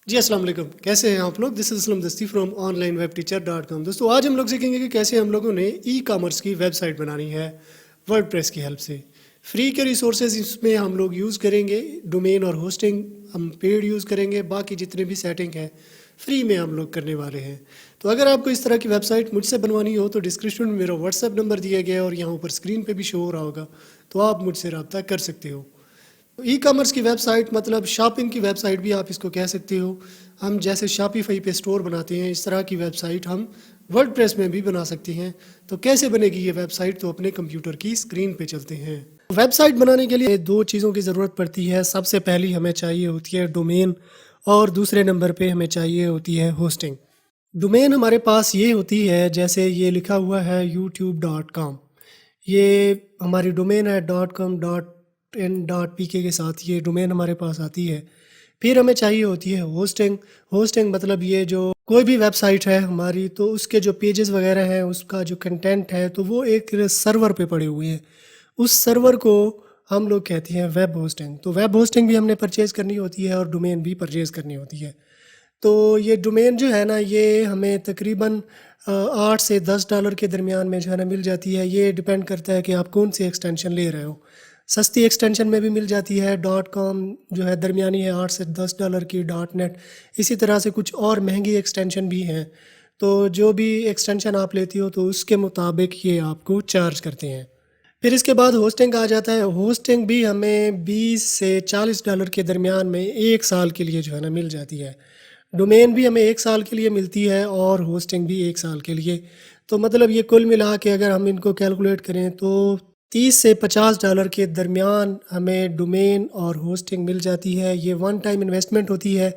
जी अस्सलाम वालेकुम। कैसे हैं आप लोग? दिस इज़ असलम दस्ती फ्रॉम onlinewebteacher.com। दोस्तों आज हम लोग सीखेंगे कि कैसे हम लोगों ने ई कॉमर्स की वेबसाइट बनानी है वर्डप्रेस की हेल्प से। फ्री के रिसोर्सेज इसमें हम लोग यूज़ करेंगे, डोमेन और होस्टिंग हम पेड यूज़ करेंगे, बाकी जितने भी सेटिंग है फ्री में हम लोग करने वाले हैं। तो अगर आपको इस तरह की वेबसाइट मुझसे बनवानी हो तो डिस्क्रिप्शन में मेरा व्हाट्सएप नंबर दिया गया है और यहाँ ऊपर स्क्रीन पे भी शो हो रहा होगा, तो आप मुझसे रब्ता कर सकते हो। ई कॉमर्स की वेबसाइट मतलब शॉपिंग की वेबसाइट भी आप इसको कह सकते हो। हम जैसे शॉपिफाई पे स्टोर बनाते हैं इस तरह की वेबसाइट हम वर्डप्रेस में भी बना सकते हैं। तो कैसे बनेगी ये वेबसाइट, तो अपने कंप्यूटर की स्क्रीन पे चलते हैं। वेबसाइट बनाने के लिए दो चीज़ों की ज़रूरत पड़ती है। सबसे पहली हमें चाहिए होती है डोमेन और दूसरे नंबर पे हमें चाहिए होती है होस्टिंग। डोमेन हमारे पास ये होती है, जैसे ये लिखा हुआ है youtube.com। ये हमारी डोमेन है .com.in.pk के साथ ये डोमेन हमारे पास आती है। फिर हमें चाहिए होती है होस्टिंग। होस्टिंग मतलब ये जो कोई भी वेबसाइट है हमारी, तो उसके जो पेजेस वगैरह हैं, उसका जो कंटेंट है, तो वो एक सर्वर पे पड़े हुए हैं। उस सर्वर को हम लोग कहते हैं वेब होस्टिंग। तो वेब होस्टिंग भी हमने परचेज़ करनी होती है और डोमेन भी परचेज़ करनी होती है। तो ये डोमेन जो है ना, ये हमें तकरीबन 8 से 10 डॉलर के दरमियान में जो है ना मिल जाती है। ये डिपेंड करता है कि आप कौन सी एक्सटेंशन ले रहे हो। सस्ती एक्सटेंशन में भी मिल जाती है। डॉट कॉम जो है दरमियानी है 8 से 10 डॉलर की। डॉट नेट इसी तरह से कुछ और महंगी एक्सटेंशन भी हैं। तो जो भी एक्सटेंशन आप लेती हो तो उसके मुताबिक ये आपको चार्ज करते हैं। फिर इसके बाद होस्टिंग आ जाता है। होस्टिंग भी हमें 20 से 40 डॉलर के दरमियान में 1 साल के लिए जो है ना मिल जाती है। डोमेन भी हमें 1 साल के लिए मिलती है और होस्टिंग भी 1 साल के लिए। तो मतलब ये कुल मिला के अगर हम इनको कैलकुलेट करें तो 30 से 50 डॉलर के दरमियान हमें डोमेन और होस्टिंग मिल जाती है। ये वन टाइम इन्वेस्टमेंट होती है,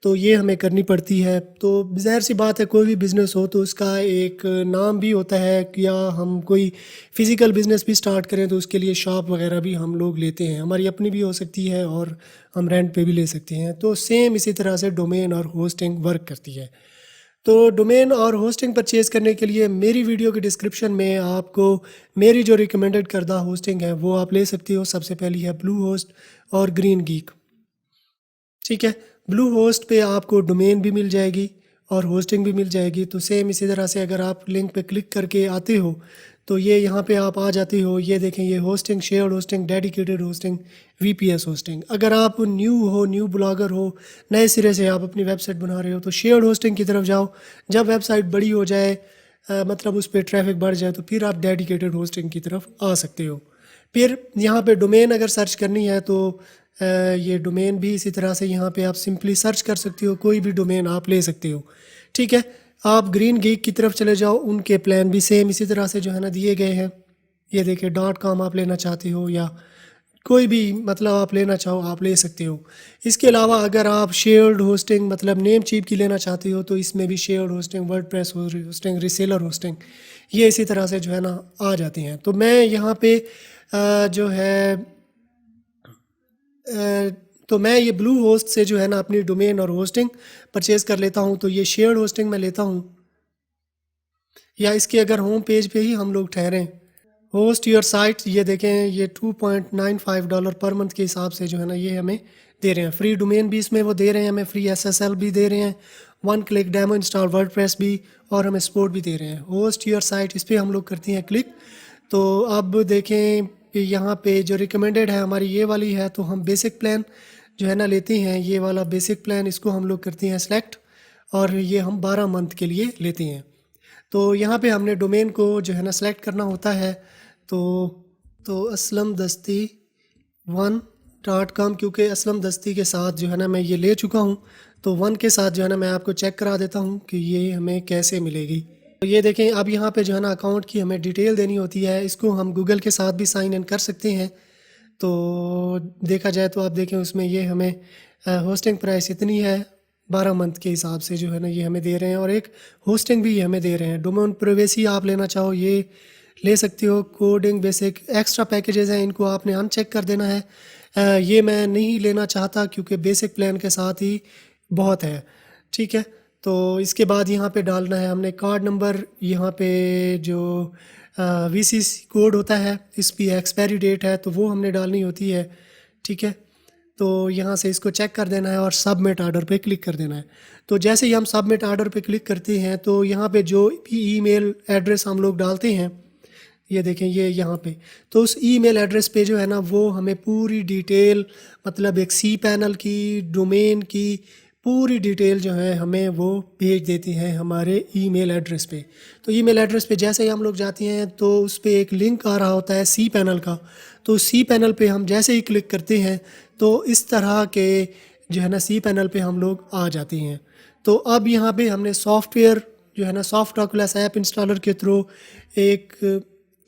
तो ये हमें करनी पड़ती है। तो ज़ाहिर सी बात है, कोई भी बिज़नेस हो तो उसका एक नाम भी होता है कि या हम कोई फ़िज़िकल बिज़नेस भी स्टार्ट करें तो उसके लिए शॉप वगैरह भी हम लोग लेते हैं। हमारी अपनी भी हो सकती है और हम रेंट पे भी ले सकते हैं। तो सेम इसी तरह से डोमेन और होस्टिंग वर्क करती है। तो डोमेन और होस्टिंग परचेज़ करने के लिए मेरी वीडियो के डिस्क्रिप्शन में आपको मेरी जो रिकमेंडेड करदा होस्टिंग है वो आप ले सकते हो। सबसे पहली है ब्लू होस्ट और ग्रीन गीक। ठीक है, ब्लू होस्ट पे आपको डोमेन भी मिल जाएगी और होस्टिंग भी मिल जाएगी। तो सेम इसी तरह से अगर आप लिंक पे क्लिक करके आते हो तो ये यहाँ पे आप आ जाते हो। ये देखें, ये hosting, shared hosting, dedicated hosting, VPS hosting. अगर आप न्यू ब्लॉगर हो, नए सिरे से आप अपनी वेबसाइट बना रहे हो, तो शेयर्ड होस्टिंग की तरफ जाओ। जब वेबसाइट बड़ी हो जाए, मतलब उस पर ट्रैफिक बढ़ जाए, तो फिर आप डेडिकेटेड होस्टिंग की तरफ आ सकते हो। फिर यहाँ पे डोमेन अगर सर्च करनी है तो ये डोमेन भी इसी तरह से यहाँ पे आप सिंपली सर्च कर सकते हो, कोई भी डोमेन आप ले सकते हो। ठीक है, आप ग्रीन गीक की तरफ चले जाओ। उनके प्लान भी सेम इसी तरह से जो है ना दिए गए हैं। ये देखिए, .com आप लेना चाहते हो या कोई भी मतलब आप लेना चाहो आप ले सकते हो। इसके अलावा अगर आप शेयर्ड होस्टिंग मतलब नेम चीप की लेना चाहते हो तो इसमें भी shared hosting, WordPress hosting, reseller hosting, ये इसी तरह से जो है ना आ जाती हैं। तो मैं यहाँ पे जो है अ, तो मैं ये ब्लू होस्ट से जो है ना अपनी डोमेन और होस्टिंग परचेज़ कर लेता हूँ। तो ये शेयर्ड होस्टिंग मैं लेता हूँ, या इसके अगर होम पेज पे ही हम लोग ठहरें, होस्ट योर साइट, ये देखें, ये $2.95 पर मंथ के हिसाब से जो है ना ये हमें दे रहे हैं। फ्री डोमेन भी इसमें वो दे रहे हैं, हमें फ्री एसएसएल भी दे रहे हैं, one click demo install WordPress भी, और हमें सपोर्ट भी दे रहे हैं। होस्ट योर साइट, इस पर हम लोग करते हैं क्लिक। तो अब देखें कि यहाँ पे जो रिकमेंडेड है हमारी ये वाली है, तो हम बेसिक प्लान जो है ना लेते हैं। ये वाला बेसिक प्लान, इसको हम लोग करते हैं सेलेक्ट, और ये हम 12 मंथ के लिए लेते हैं। तो यहाँ पे हमने डोमेन को जो है ना सेलेक्ट करना होता है। तो असलम दस्ती 1.com, क्योंकि असलम दस्ती के साथ जो है ना मैं ये ले चुका हूँ, तो 1 के साथ जो है ना मैं आपको चेक करा देता हूँ कि ये हमें कैसे मिलेगी। तो ये देखें, अब यहाँ पे जो है ना अकाउंट की हमें डिटेल देनी होती है। इसको हम गूगल के साथ भी साइन इन कर सकते हैं। तो देखा जाए तो आप देखें उसमें ये हमें होस्टिंग प्राइस इतनी है, 12 मंथ के हिसाब से जो है ना ये हमें दे रहे हैं, और एक होस्टिंग भी हमें दे रहे हैं। डोमेन प्राइवेसी आप लेना चाहो ये ले सकते हो। कोडिंग बेसिक एक्स्ट्रा पैकेजेस हैं, इनको आपने अनचेक कर देना है। ये मैं नहीं लेना चाहता क्योंकि बेसिक प्लान के साथ ही बहुत है। ठीक है, तो इसके बाद यहाँ पे डालना है हमने कार्ड नंबर। यहाँ पे जो वीसीसी कोड होता है, इस पर एक्सपायरी डेट है तो वो हमने डालनी होती है। ठीक है, तो यहाँ से इसको चेक कर देना है और सबमिट ऑर्डर पे क्लिक कर देना है। तो जैसे ही हम सबमिट ऑर्डर पे क्लिक करते हैं तो यहाँ पे जो भी ईमेल एड्रेस हम लोग डालते हैं, ये देखें ये यहाँ पे, तो उस ईमेल एड्रेस पे जो है ना वो हमें पूरी डिटेल, मतलब एक सी पैनल की, डोमेन की पूरी डिटेल जो है हमें वो भेज देती है हमारे ईमेल एड्रेस पे। तो ईमेल एड्रेस पे जैसे ही हम लोग जाते हैं तो उस पर एक लिंक आ रहा होता है सी पैनल का। तो सी पैनल पे हम जैसे ही क्लिक करते हैं तो इस तरह के जो है ना सी पैनल पे हम लोग आ जाते हैं। तो अब यहाँ पे हमने सॉफ्टवेयर जो है ना सॉफ्ट ओकुलस ऐप इंस्टॉलर के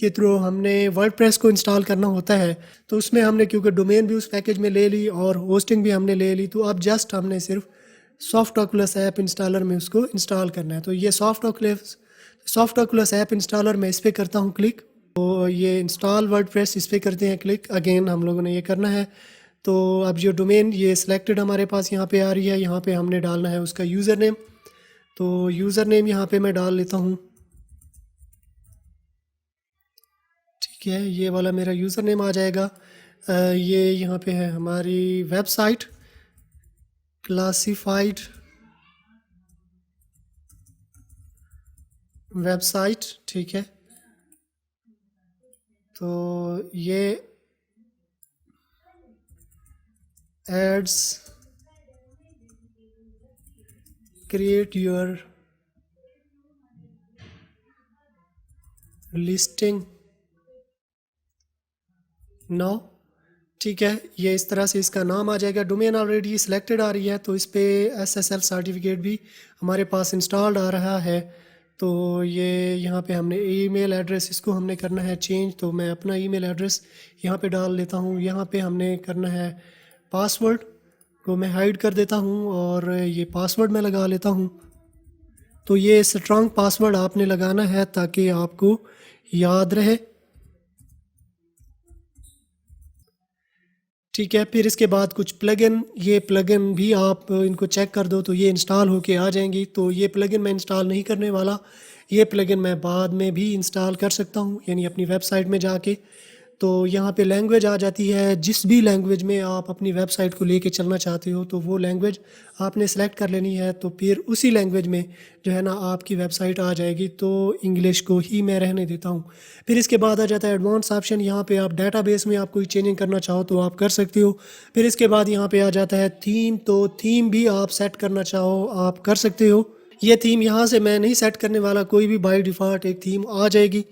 थ्रू हमने वर्डप्रेस को इंस्टॉल करना होता है। तो उसमें हमने क्योंकि डोमेन भी उस पैकेज में ले ली और होस्टिंग भी हमने ले ली, तो अब जस्ट हमने सिर्फ सॉफ्ट ओकुलस ऐप इंस्टॉलर में उसको इंस्टॉल करना है। तो ये सॉफ्ट ओकुलस ऐप इंस्टॉलर में इस पर करता हूँ क्लिक। तो ये इंस्टॉल वर्डप्रेस इस पर करते हैं क्लिक। अगेन हम लोगों ने ये करना है। तो अब जो डोमेन ये सिलेक्टेड हमारे पास यहाँ पे आ रही है, यहाँ पे हमने डालना है उसका यूज़र नेम। तो यूज़र नेम यहाँ पे मैं डाल लेता हूँ। ठीक है, ये वाला मेरा यूज़र नेम आ जाएगा। ये यहाँ पे है हमारी वेबसाइट क्लासिफाइड वेबसाइट। ठीक है, तो ये ads create your listing now. ठीक है, ये इस तरह से इसका नाम आ जाएगा। डोमेन ऑलरेडी सिलेक्टेड आ रही है तो इस पर SSL सर्टिफिकेट भी हमारे पास इंस्टॉल्ड आ रहा है। तो ये यहाँ पे हमने ईमेल एड्रेस इसको हमने करना है चेंज। तो मैं अपना ईमेल एड्रेस यहाँ पे डाल लेता हूँ। यहाँ पे हमने करना है पासवर्ड को मैं हाइड कर देता हूँ और ये पासवर्ड मैं लगा लेता हूँ। तो ये स्ट्रॉन्ग पासवर्ड आपने लगाना है ताकि आपको याद रहे। ठीक है, फिर इसके बाद कुछ प्लगइन, ये प्लगइन भी आप इनको चेक कर दो तो ये इंस्टॉल होके आ जाएंगी। तो ये प्लगइन मैं इंस्टॉल नहीं करने वाला, ये प्लगइन मैं बाद में भी इंस्टॉल कर सकता हूँ, यानी अपनी वेबसाइट में जाके। तो यहाँ पे लैंग्वेज आ जाती है, जिस भी लैंग्वेज में आप अपनी वेबसाइट को लेके चलना चाहते हो तो वो लैंग्वेज आपने सेलेक्ट कर लेनी है। तो फिर उसी लैंग्वेज में जो है ना आपकी वेबसाइट आ जाएगी। तो इंग्लिश को ही मैं रहने देता हूँ। फिर इसके बाद आ जाता है एडवांस ऑप्शन। यहाँ पे आप डेटाबेस में आप कोई चेंजिंग करना चाहो तो आप कर सकते हो। फिर इसके बाद यहाँ पे आ जाता है थीम। तो थीम भी आप सेट करना चाहो आप कर सकते हो। ये थीम यहाँ से मैं नहीं सेट करने वाला, कोई भी बाय डिफ़ॉल्ट एक थीम आ जाएगी।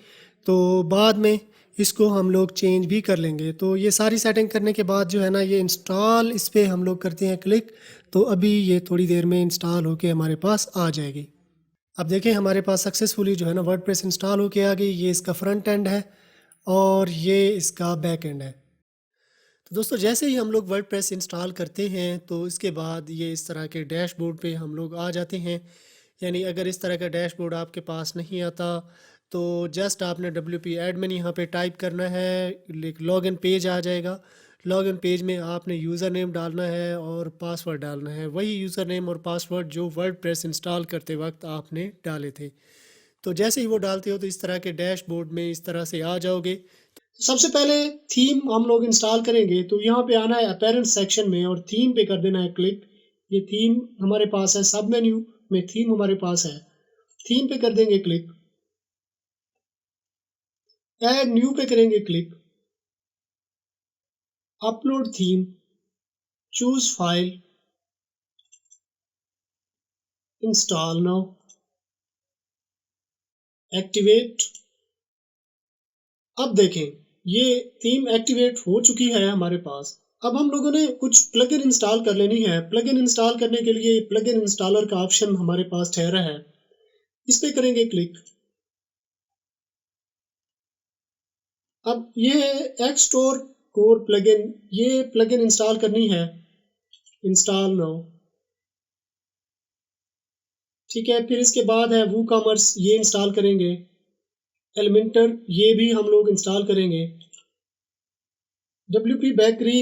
तो बाद में इसको हम लोग चेंज भी कर लेंगे। तो ये सारी सेटिंग करने के बाद जो है ना ये इंस्टॉल, इस पर हम लोग करते हैं क्लिक। तो अभी ये थोड़ी देर में इंस्टॉल होके हमारे पास आ जाएगी। अब देखें हमारे पास सक्सेसफुली जो है ना वर्डप्रेस इंस्टॉल होके आ गई। ये इसका फ्रंट एंड है और ये इसका बैक एंड है। तो दोस्तों जैसे ही हम लोग वर्डप्रेस इंस्टॉल करते हैं तो इसके बाद ये इस तरह के डैशबोर्ड पे हम लोग आ जाते हैं। यानी अगर इस तरह का डैशबोर्ड आपके पास नहीं आता तो जस्ट आपने WP एडमिन यहाँ पे टाइप करना है, लॉगिन पेज आ जाएगा। लॉगिन पेज में आपने यूज़र नेम डालना है और पासवर्ड डालना है, वही यूज़र नेम और पासवर्ड जो वर्डप्रेस इंस्टॉल करते वक्त आपने डाले थे। तो जैसे ही वो डालते हो तो इस तरह के डैशबोर्ड में इस तरह से आ जाओगे। तो सबसे पहले थीम हम लोग इंस्टॉल करेंगे। तो यहाँ पे आना है अपेरेंट सेक्शन में और थीम पे कर देना है क्लिक। ये थीम हमारे पास है, सब मेन्यू में थीम हमारे पास है। थीम पे कर देंगे क्लिक। ऐड न्यू पे करेंगे click. Upload theme, choose file, install now, activate. अब देखें ये थीम एक्टिवेट हो चुकी है हमारे पास। अब हम लोगों ने कुछ प्लगइन इंस्टॉल कर लेनी है। प्लगइन इंस्टॉल करने के लिए प्लगइन इंस्टॉलर का ऑप्शन हमारे पास ठहरा है, इस पे करेंगे क्लिक। अब ये एक्सस्टोर कोर प्लगइन, ये प्लगइन इंस्टॉल करनी है, इंस्टॉल नाउ। ठीक है, फिर इसके बाद है वूकॉमर्स, ये इंस्टॉल करेंगे। एलिमेंटर ये भी हम लोग इंस्टॉल करेंगे। WP बेकरी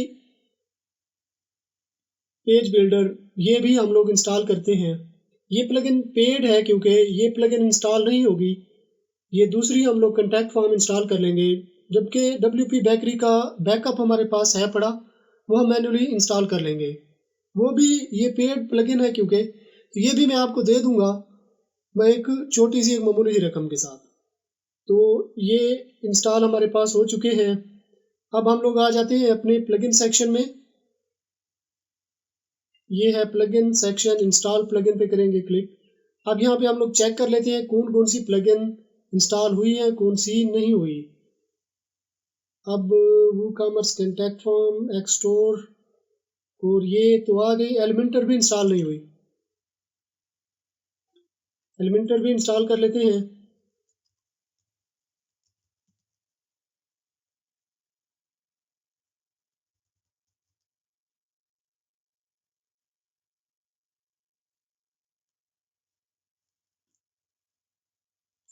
पेज बिल्डर ये भी हम लोग इंस्टॉल करते हैं। ये प्लगइन पेड है क्योंकि ये प्लगइन इंस्टॉल नहीं होगी। ये दूसरी हम लोग कॉन्टैक्ट फॉर्म इंस्टॉल कर लेंगे, जबकि WP बेकरी का बैकअप हमारे पास है पड़ा। वो हम मैन्युअली इंस्टॉल कर लेंगे। वो भी ये पेड प्लगइन है क्योंकि, तो ये भी मैं आपको दे दूँगा, मैं एक छोटी सी एक मामूली सी रकम के साथ। तो ये इंस्टॉल हमारे पास हो चुके हैं। अब हम लोग आ जाते हैं अपने प्लगइन सेक्शन में। ये है प्लगइन सेक्शन, इंस्टॉल प्लगइन पे करेंगे क्लिक। अब यहाँ पे हम लोग चेक कर लेते हैं कौन कौन सी प्लगइन इंस्टॉल हुई है, कौन सी नहीं हुई। अब वूकॉमर्स कॉन्टैक्ट फॉर्म, एक्सस्टोर, और ये तो आ गई। एलिमेंटर भी इंस्टॉल नहीं हुई, एलिमेंटर भी इंस्टॉल कर लेते हैं।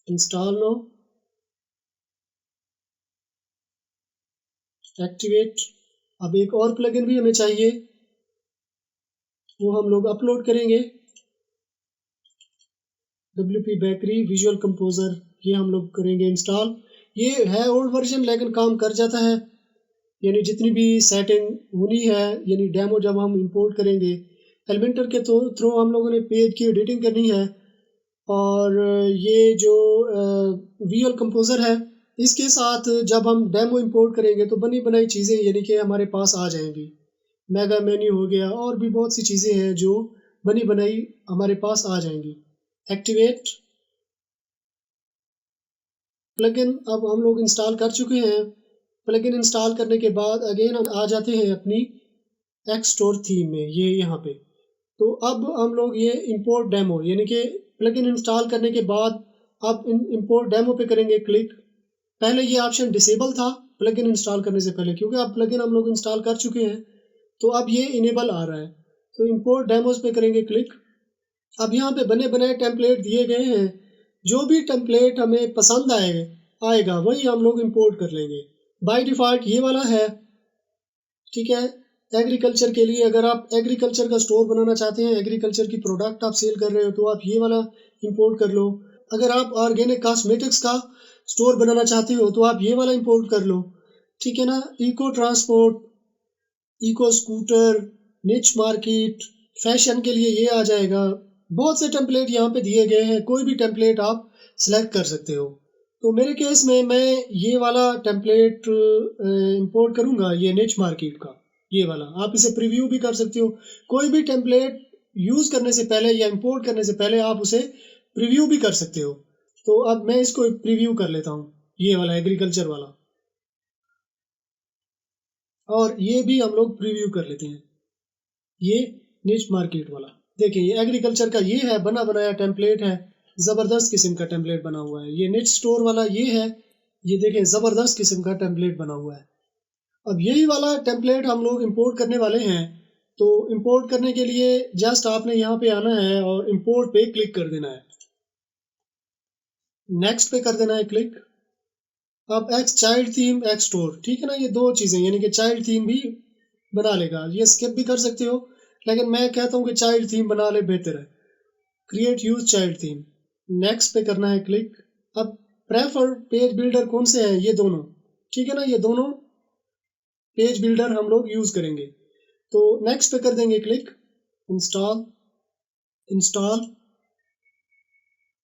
Install no, activate. अब एक और प्लगइन भी हमें चाहिए, वो हम लोग अपलोड करेंगे। WP बेकरी विजुअल कंपोजर, ये हम लोग करेंगे इंस्टॉल। ये है ओल्ड वर्जन लेकिन काम कर जाता है, यानी जितनी भी सेटिंग होनी है, यानी डेमो जब हम इंपोर्ट करेंगे एलिमेंटर के थ्रू हम लोगों ने पेज की एडिटिंग करनी है। और ये जो विजुअल कंपोजर है, इसके साथ जब हम डेमो इंपोर्ट करेंगे तो बनी बनाई चीज़ें यानी कि हमारे पास आ जाएंगी। मेगा मेन्यू हो गया, और भी बहुत सी चीज़ें हैं जो बनी बनाई हमारे पास आ जाएंगी। एक्टिवेट प्लगइन अब हम लोग इंस्टॉल कर चुके हैं। प्लगइन इंस्टॉल करने के बाद अगेन हम आ जाते हैं अपनी एक्सस्टोर थीम में, ये यहाँ पे। तो अब हम लोग ये इंपोर्ट डेमो यानी कि प्लगइन इंस्टॉल करने के बाद अब इंपोर्ट डेमो पे करेंगे क्लिक। पहले ये ऑप्शन डिसेबल था प्लगइन इंस्टॉल करने से पहले, क्योंकि अब प्लगइन हम लोग इंस्टॉल कर चुके हैं तो अब ये इनेबल आ रहा है। तो इंपोर्ट डेमोज पे करेंगे क्लिक। अब यहाँ पे बने बनाए टेम्पलेट दिए गए हैं, जो भी टेम्पलेट हमें पसंद आएगा वही हम लोग इंपोर्ट कर लेंगे। बाय डिफ़ॉल्ट ये वाला है, ठीक है। एग्रीकल्चर के लिए अगर आप एग्रीकल्चर का स्टोर बनाना चाहते हैं, एग्रीकल्चर की प्रोडक्ट आप सेल कर रहे हो, तो आप ये वाला इंपोर्ट कर लो। अगर आप ऑर्गेनिक कॉस्मेटिक्स का स्टोर बनाना चाहते हो तो आप ये वाला इंपोर्ट कर लो, ठीक है ना। इको ट्रांसपोर्ट, इको स्कूटर, निच मार्केट, फैशन के लिए ये आ जाएगा। बहुत से टेम्पलेट यहाँ पे दिए गए हैं, कोई भी टेम्पलेट आप सिलेक्ट कर सकते हो। तो मेरे केस में मैं ये वाला टेम्पलेट इंपोर्ट करूँगा, ये निच मार्केट का, ये वाला। आप इसे प्रीव्यू भी कर सकते हो। कोई भी टेम्पलेट यूज़ करने से पहले या इंपोर्ट करने से पहले आप उसे प्रीव्यू भी कर सकते हो। तो अब मैं इसको प्रीव्यू कर लेता हूँ, ये वाला एग्रीकल्चर वाला, और ये भी हम लोग प्रीव्यू कर लेते हैं, ये निच मार्केट वाला। देखिए ये एग्रीकल्चर का ये है, बना बनाया टेम्पलेट है, ज़बरदस्त किस्म का टेम्पलेट बना हुआ है। ये निच स्टोर वाला ये है, ये देखें ज़बरदस्त किस्म का टेम्पलेट बना हुआ है। अब यही वाला टेम्पलेट हम लोग इंपोर्ट करने वाले हैं। तो इंपोर्ट करने के लिए जस्ट आपने यहाँ पे आना है और इंपोर्ट पे क्लिक कर देना है, नेक्स्ट पे कर देना है क्लिक। अब x child theme, x store, ठीक है ना। ये दो चीज़ें यानी कि चाइल्ड थीम भी बना लेगा, ये स्किप भी कर सकते हो, लेकिन मैं कहता हूँ कि चाइल्ड थीम बना ले, बेहतर है। Create use child theme, next पे करना है क्लिक। अब प्रेफर पेज बिल्डर कौन से हैं, ये दोनों, ठीक है ना। ये दोनों पेज बिल्डर हम लोग यूज़ करेंगे। तो नेक्स्ट पे कर देंगे क्लिक। इंस्टॉल, इंस्टॉल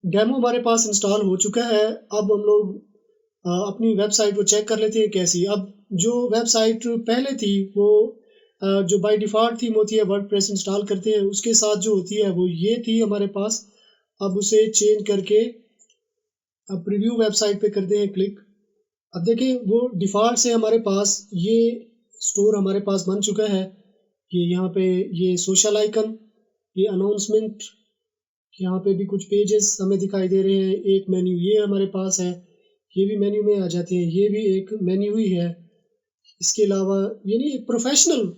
डेमो हमारे पास इंस्टॉल हो चुका है। अब हम लोग अपनी वेबसाइट को चेक कर लेते हैं कैसी। अब जो वेबसाइट पहले थी वो जो बाय डिफ़ॉल्ट थीम होती है वर्डप्रेस इंस्टॉल करते हैं उसके साथ जो होती है वो ये थी हमारे पास। अब उसे चेंज करके अब प्रीव्यू वेबसाइट पे करते हैं क्लिक। अब देखिए वो डिफ़ॉल्ट से हमारे पास ये स्टोर हमारे पास बन चुका है। ये यहाँ पे ये सोशल आइकन, ये अनाउंसमेंट, यहाँ पे भी कुछ पेजेस हमें दिखाई दे रहे हैं। एक मेन्यू ये हमारे पास है, ये भी मेन्यू में आ जाती है, ये भी एक मेन्यू ही है। इसके अलावा यानी एक प्रोफेशनल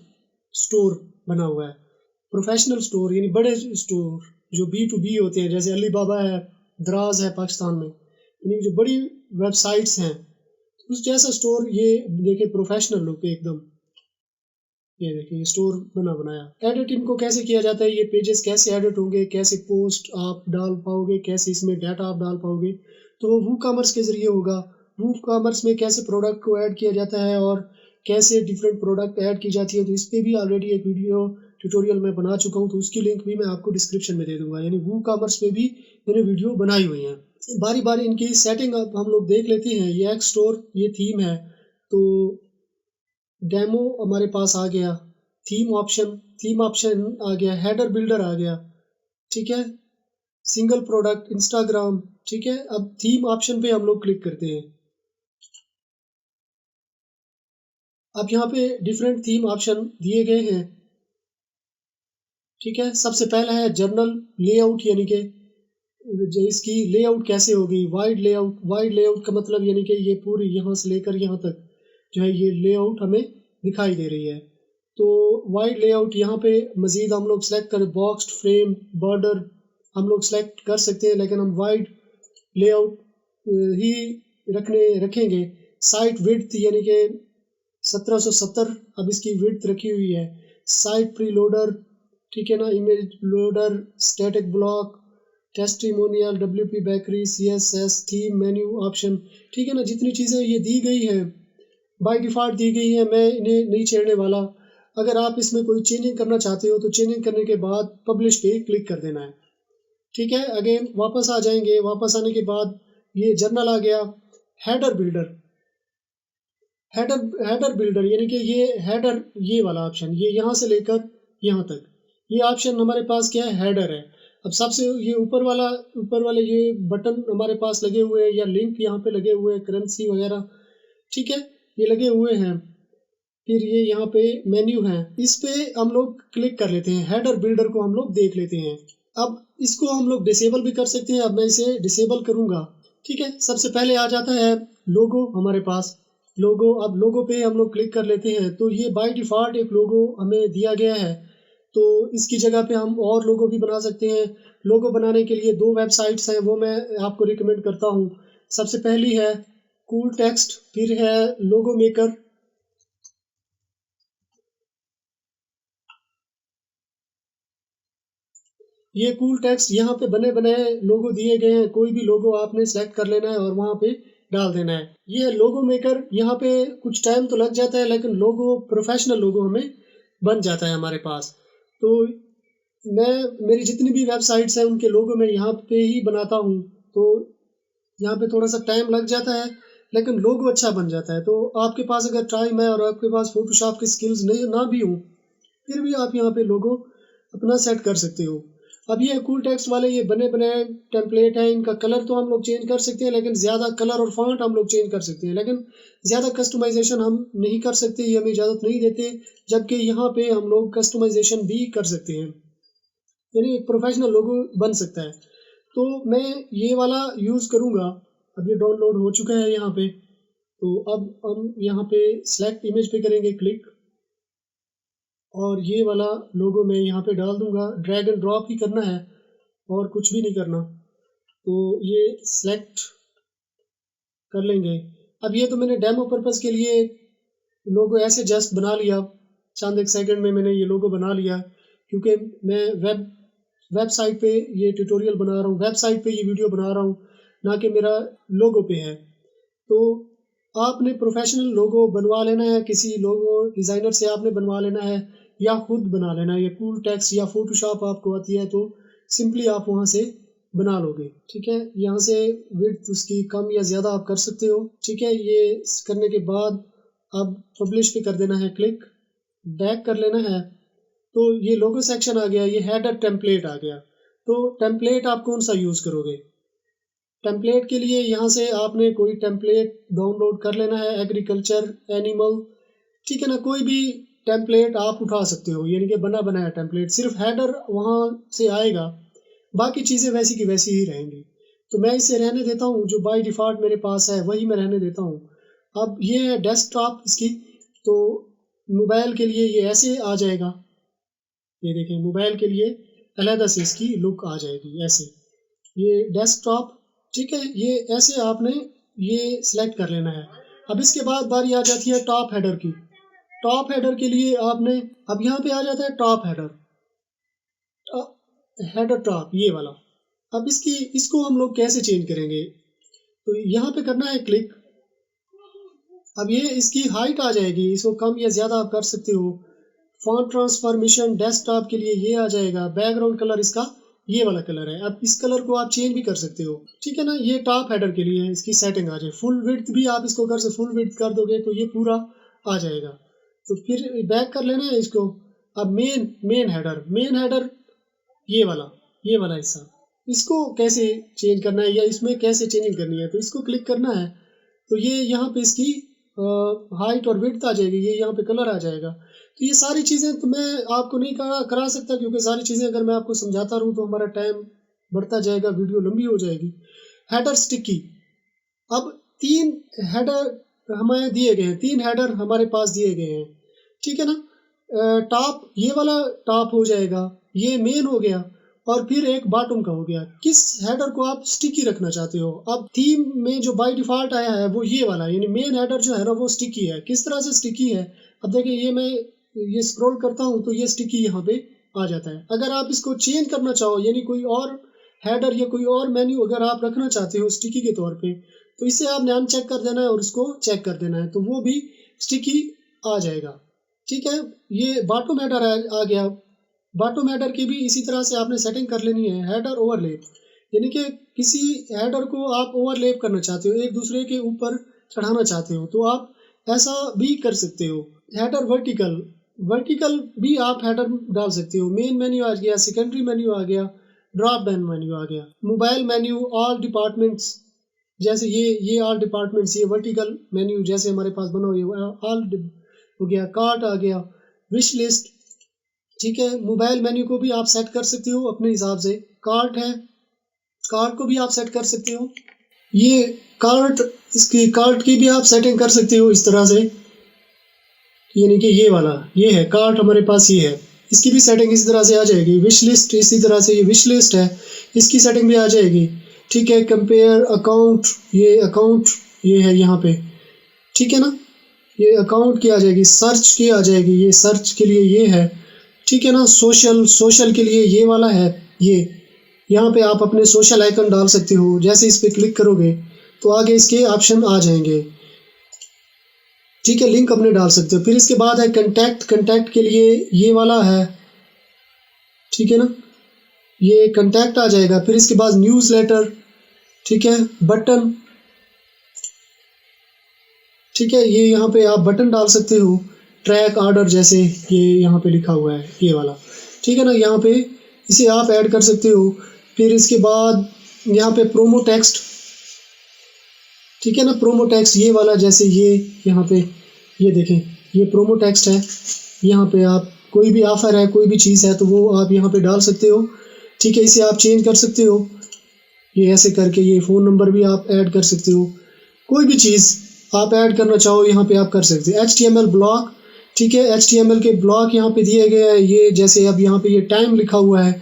स्टोर बना हुआ है, प्रोफेशनल स्टोर यानी बड़े स्टोर जो B2B होते हैं, जैसे अली बाबा है, दराज है पाकिस्तान में, यानी जो बड़ी वेबसाइट्स हैं उस जैसा स्टोर। ये देखिए प्रोफेशनल लुक एकदम, ये देखिए स्टोर बना बनाया। एडिट इनको कैसे किया जाता है, ये पेजेस कैसे एडिट होंगे, कैसे पोस्ट आप डाल पाओगे, कैसे इसमें डाटा आप डाल पाओगे, तो वो कॉमर्स के ज़रिए होगा। वू कॉमर्स में कैसे प्रोडक्ट को ऐड किया जाता है और कैसे डिफरेंट प्रोडक्ट ऐड की जाती है, तो इस पर भी ऑलरेडी एक वीडियो ट्यूटोरियल मैं बना चुका हूँ, तो उसकी लिंक भी मैं आपको डिस्क्रिप्शन में दे दूंगा। यानी वू कॉमर्स पे भी मैंने वीडियो बनाई हुई है। बारी बारी इनकी सेटिंग अब हम लोग देख लेते हैं। ये एक्स स्टोर ये थीम है, तो डेमो हमारे पास आ गया, थीम ऑप्शन आ गया, हेडर बिल्डर आ गया, ठीक है, सिंगल प्रोडक्ट इंस्टाग्राम, ठीक है। अब थीम ऑप्शन पे हम लोग क्लिक करते हैं। अब यहाँ पे डिफरेंट थीम ऑप्शन दिए गए हैं, ठीक है। सबसे पहला है जर्नल लेआउट, यानी कि इसकी लेआउट कैसे होगी, वाइड लेआउट का मतलब यानी कि ये पूरी यहाँ से लेकर यहाँ तक जो है ये लेआउट हमें दिखाई दे रही है। तो वाइड लेआउट यहाँ पे मज़ीद हम लोग सेलेक्ट करें, बॉक्स्ड फ्रेम बॉर्डर हम लोग सेलेक्ट कर सकते हैं, लेकिन हम वाइड लेआउट ही रखेंगे। साइट विड्थ यानी कि 1770 अब इसकी विड्थ रखी हुई है। साइट प्री लोडर, ठीक है ना, image loader, static block, testimonial, WP bakery, CSS, theme, menu option, ठीक है ना। जितनी चीज़ें ये दी गई हैं बाय डिफ़ॉल्ट दी गई हैं, मैं इन्हें नहीं छेड़ने वाला। अगर आप इसमें कोई चेंजिंग करना चाहते हो तो चेंजिंग करने के बाद पब्लिश पे क्लिक कर देना है, ठीक है। अगेन वापस आ जाएंगे, वापस आने के बाद ये जर्नल आ गया। हेडर बिल्डर, हेडर बिल्डर यानी कि ये हेडर, ये वाला ऑप्शन, ये यहाँ से लेकर यहाँ तक ये ऑप्शन हमारे पास क्या है, हेडर है। अब सबसे ये ऊपर वाले ये बटन हमारे पास लगे हुए हैं या लिंक यहाँ पे लगे हुए हैं, करेंसी वगैरह, ठीक है, ये लगे हुए हैं। फिर ये यहाँ पे मेन्यू है, इस पे हम लोग क्लिक कर लेते हैं, हेडर बिल्डर को हम लोग देख लेते हैं। अब इसको हम लोग डिसेबल भी कर सकते हैं, अब मैं इसे डिसेबल करूँगा, ठीक है। सबसे पहले आ जाता है लोगो हमारे पास, लोगो। अब लोगो पे हम लोग क्लिक कर लेते हैं, तो ये बाय डिफ़ॉल्ट एक लोगो हमें दिया गया है, तो इसकी जगह पे हम और लोगो भी बना सकते हैं। लोगो बनाने के लिए 2 वेबसाइट्स हैं, वो मैं आपको रिकमेंड करता हूँ। सबसे पहली है कूल टेक्स्ट, फिर है लोगो मेकर। ये कूल टेक्स्ट यहाँ पे बने बनाए लोगो दिए गए हैं, कोई भी लोगो आपने सेलेक्ट कर लेना है और वहाँ पे डाल देना है। ये है लोगो मेकर, यहाँ पे कुछ टाइम तो लग जाता है, लेकिन लोगो प्रोफेशनल लोगो हमें बन जाता है हमारे पास। तो मैं मेरी जितनी भी वेबसाइट्स हैं उनके लोगो मैं यहाँ पे ही बनाता हूँ, तो यहाँ पे थोड़ा सा टाइम लग जाता है, लेकिन लोगो अच्छा बन जाता है। तो आपके पास अगर टाइम है और आपके पास फोटोशॉप की स्किल्स नहीं ना भी हो, फिर भी आप यहाँ पे लोगो अपना सेट कर सकते हो। अब ये कूल टेक्स्ट वाले ये बने बनाए टेम्पलेट हैं, इनका कलर तो हम लोग चेंज कर सकते हैं, लेकिन ज़्यादा कलर और फॉन्ट हम लोग चेंज कर सकते हैं, लेकिन ज़्यादा कस्टमाइजेशन हम नहीं कर सकते, ये हमें इजाज़त नहीं देते। जबकि यहाँ पे हम लोग कस्टमाइजेशन भी कर सकते हैं, यानी एक प्रोफेशनल लोगो बन सकता है। तो मैं ये वाला यूज़ करूँगा। अब ये डाउनलोड हो चुका है यहाँ पे, तो अब हम यहाँ पे सेलेक्ट इमेज पे करेंगे क्लिक, और ये वाला लोगो मैं यहाँ पे डाल दूंगा। ड्रैग एंड ड्रॉप ही करना है और कुछ भी नहीं करना, तो ये सेलेक्ट कर लेंगे। अब ये तो मैंने डेमो पर्पज़ के लिए लोगो ऐसे जस्ट बना लिया, चंद एक सेकंड में मैंने ये लोगो बना लिया, क्योंकि मैं वेबसाइट पे ये ट्यूटोरियल बना रहा हूँ, वेबसाइट पे ये वीडियो बना रहा हूँ, ना कि मेरा लोगो पे है। तो आपने प्रोफेशनल लोगो बनवा लेना है, किसी लोगो डिज़ाइनर से आपने बनवा लेना है या खुद बना लेना है। ये कूल टेक्स्ट या फोटोशॉप आपको आती है तो सिंपली आप वहाँ से बना लोगे, ठीक है। यहाँ से विड्थ उसकी कम या ज़्यादा आप कर सकते हो, ठीक है। ये करने के बाद अब पब्लिश पे कर देना है क्लिक, बैक कर लेना है। तो ये लोगो सेक्शन आ गया, ये हेडर टेम्पलेट आ गया। तो टेम्पलेट आप कौन सा यूज़ करोगे? टेम्पलेट के लिए यहाँ से आपने कोई टेम्पलेट डाउनलोड कर लेना है, एग्रीकल्चर, एनिमल, ठीक है ना, कोई भी टेम्पलेट आप उठा सकते हो, यानी कि बना बनाया टेम्पलेट, सिर्फ हेडर वहाँ से आएगा, बाकी चीज़ें वैसी की वैसी ही रहेंगी। तो मैं इसे रहने देता हूँ, जो बाय डिफ़ॉल्ट मेरे पास है वही मैं रहने देता हूँ। अब ये है डेस्कटॉप इसकी, तो मोबाइल के लिए ये ऐसे आ जाएगा, ये देखें मोबाइल के लिए अलहदा से इसकी लुक आ जाएगी ऐसे, ये डेस्कटॉप, ठीक है। ये ऐसे आपने ये सिलेक्ट कर लेना है। अब इसके बाद बारी आ जाती है टॉप हेडर की। टॉप हेडर के लिए आपने, अब यहाँ पे आ जाता है टॉप हेडर, हेडर टॉप ये वाला। अब इसको हम लोग कैसे चेंज करेंगे, तो यहाँ पे करना है क्लिक, अब ये इसकी हाइट आ जाएगी, इसको कम या ज़्यादा आप कर सकते हो। फॉन्ट ट्रांसफॉर्मेशन डेस्कटॉप के लिए ये आ जाएगा। बैकग्राउंड कलर इसका ये वाला कलर है। अब इस कलर को आप चेंज भी कर सकते हो, ठीक है ना। ये टॉप हेडर के लिए इसकी सेटिंग आ जाए। फुल विड्थ भी आप इसको फुल विड्थ कर दोगे तो ये पूरा आ जाएगा। तो फिर बैक कर लेना है इसको। अब मेन हेडर ये वाला हिस्सा, इसको कैसे चेंज करना है या इसमें कैसे चेंजिंग करनी है, तो इसको क्लिक करना है। तो ये यहाँ पे इसकी हाइट और विड्थ आ जाएगी, ये यहाँ पे कलर आ जाएगा। तो ये सारी चीज़ें तो मैं आपको नहीं करा सकता, क्योंकि सारी चीज़ें अगर मैं आपको समझाता रहूँ तो हमारा टाइम बढ़ता जाएगा, वीडियो लंबी हो जाएगी। हेडर स्टिकी, अब 3 हेडर हमें दिए गए हैं, 3 हेडर हमारे पास दिए गए हैं, ठीक है ना। टॉप, ये वाला टॉप हो जाएगा, ये मेन हो गया, और फिर एक बॉटम का हो गया। किस हेडर को आप स्टिकी रखना चाहते हो? अब थीम में जो बाय डिफ़ॉल्ट आया है वो ये वाला, यानी मेन हेडर जो है ना वो स्टिकी है। किस तरह से स्टिकी है, अब देखिए ये मैं ये स्क्रॉल करता हूँ तो ये स्टिकी यहाँ पे आ जाता है। अगर आप इसको चेंज करना चाहो, यानी कोई और हेडर या कोई और मेन्यू अगर आप रखना चाहते हो स्टिकी के तौर पे, तो इसे आपने अनचेक कर देना है और इसको चेक कर देना है, तो वो भी स्टिकी आ जाएगा, ठीक है। ये बॉटम हेडर आ गया। बॉटम हेडर की भी इसी तरह से आपने सेटिंग कर लेनी है। हेडर ओवरलैप, यानी कि किसी हेडर को आप ओवरलैप करना चाहते हो, एक दूसरे के ऊपर चढ़ाना चाहते हो, तो आप ऐसा भी कर सकते हो। हेडर वर्टिकल, वर्टिकल भी आप हेडर डाल सकते हो। मेन मेन्यू आ गया, सेकेंडरी मेन्यू आ गया, ड्रॉप डाउन मेन्यू आ गया, मोबाइल मेन्यू, ऑल डिपार्टमेंट्स, जैसे ये ऑल डिपार्टमेंट्स, ये वर्टिकल मेन्यू जैसे हमारे पास बना हुआ है, ऑल हो गया। कार्ट आ गया, विश लिस्ट, ठीक है। मोबाइल मेन्यू को भी आप सेट कर सकते हो अपने हिसाब से। कार्ट है, कार्ट को भी आप सेट कर सकते हो। ये कार्ट, इसकी कार्ट की भी आप सेटिंग कर सकते हो इस तरह से, यानी कि ये वाला ये है कार्ट हमारे पास, ये है, इसकी भी सेटिंग इसी तरह से आ जाएगी। विश लिस्ट, इसी तरह से ये विश लिस्ट है, इसकी सेटिंग भी आ जाएगी, ठीक है। कंपेयर अकाउंट, ये अकाउंट ये है यहाँ पे, ठीक है ना। ये अकाउंट की आ जाएगी। सर्च की आ जाएगी, ये सर्च के लिए ये है, ठीक है ना। सोशल, सोशल के लिए ये वाला है। ये यहाँ पे आप अपने सोशल आइकन डाल सकते हो, जैसे इस पर क्लिक करोगे तो आगे इसके ऑप्शन आ जाएंगे, ठीक है। लिंक अपने डाल सकते हो। फिर इसके बाद है कंटैक्ट, कंटैक्ट के लिए ये वाला है, ठीक है ना, ये कंटैक्ट आ जाएगा। फिर इसके बाद न्यूज़लेटर, ठीक है, बटन, ठीक है, ये यहाँ पे आप बटन डाल सकते हो। ट्रैक ऑर्डर, जैसे ये यहाँ पे लिखा हुआ है ये वाला, ठीक है ना, यहाँ पे इसे आप ऐड कर सकते हो। फिर इसके बाद यहाँ पे प्रोमो टेक्स्ट, ठीक है ना, प्रोमो टेक्स्ट ये वाला, जैसे ये यहाँ पे ये देखें, ये प्रोमो टेक्स्ट है। यहाँ पे आप कोई भी ऑफ़र है, कोई भी चीज़ है तो वो आप यहाँ पे डाल सकते हो, ठीक है। इसे आप चेंज कर सकते हो, ये ऐसे करके। ये फ़ोन नंबर भी आप ऐड कर सकते हो, कोई भी चीज़ आप ऐड करना चाहो यहाँ पे आप कर सकते हो। HTML ब्लॉक, ठीक है, HTML के ब्लॉक यहाँ पे दिए गए हैं। ये जैसे अब यहाँ पे ये टाइम लिखा हुआ है,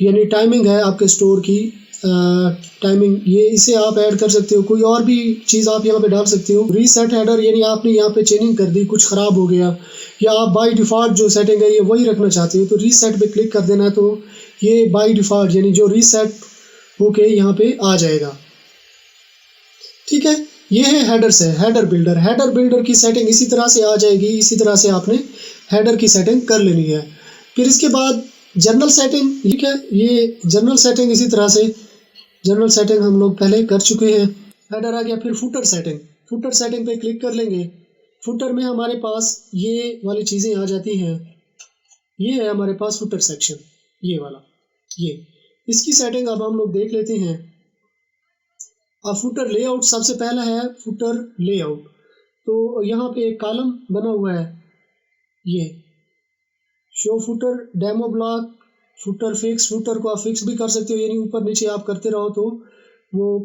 यानी टाइमिंग है आपके स्टोर की टाइमिंग, ये इसे आप ऐड कर सकते हो। कोई और भी चीज़ आप यहाँ पे डाल सकते हो। रीसेट हेडर, यानी आपने यहाँ पे चेंजिंग कर दी, कुछ ख़राब हो गया या आप बाय डिफ़ॉल्ट जो सेटिंग है ये वही रखना चाहते हो, तो रीसेट पे क्लिक कर देना है, तो ये बाय डिफ़ॉल्ट यानी जो रीसेट होके यहाँ पे आ जाएगा, ठीक है। ये है हेडर्स है। हेडर बिल्डर, हेडर बिल्डर की सेटिंग इसी तरह से आ जाएगी, इसी तरह से आपने हेडर की सेटिंग कर लेनी है। फिर इसके बाद जनरल सेटिंग, ठीक है, ये जनरल सेटिंग इसी तरह से, जनरल सेटिंग हम लोग पहले कर चुके हैं। हेडर आ गया। फिर फुटर सेटिंग, फुटर सेटिंग पे क्लिक कर लेंगे। फुटर में हमारे पास ये वाली चीज़ें आ जाती हैं। ये है हमारे पास फुटर सेक्शन, ये वाला, ये इसकी सेटिंग अब हम लोग देख लेते हैं। अब फुटर लेआउट, सबसे पहला है फुटर लेआउट। तो यहाँ पे एक कॉलम बना हुआ है, ये show footer demo block, footer fix, footer को आप फिक्स भी कर सकते हो, यानी ऊपर नीचे आप करते रहो तो वो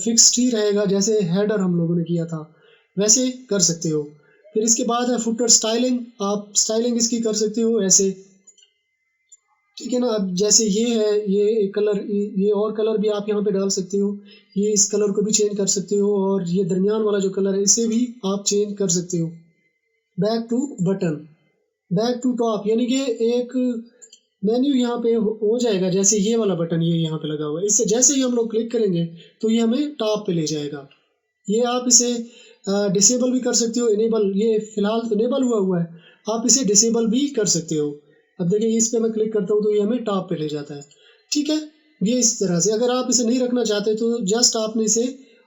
फिक्स्ड ही रहेगा, जैसे हेडर हम लोगों ने किया था वैसे कर सकते हो। फिर इसके बाद है फुटर स्टाइलिंग, आप स्टाइलिंग इसकी कर सकते हो ऐसे, ठीक है ना। अब जैसे ये है, ये कलर, ये और कलर भी आप यहाँ पे डाल सकते हो, ये इस कलर को भी चेंज कर सकते हो, और ये दरमियान वाला जो कलर है इसे भी आप चेंज कर सकते हो। Back to button, back to top, यानी कि एक मेन्यू यहाँ पे हो जाएगा, जैसे ये वाला बटन ये यहाँ पे लगा हुआ है, इससे जैसे ही हम लोग क्लिक करेंगे तो ये हमें टॉप पे ले जाएगा। ये आप इसे डिसेबल भी कर सकते हो, इनेबल, ये फ़िलहाल तो इनेबल हुआ है, आप इसे डिसेबल भी कर सकते हो। अब देखिए इस पे मैं क्लिक करता हूँ तो ये हमें टॉप पे ले जाता है, ठीक है। ये इस तरह से अगर आप इसे नहीं रखना चाहते तो जस्ट आपने इसे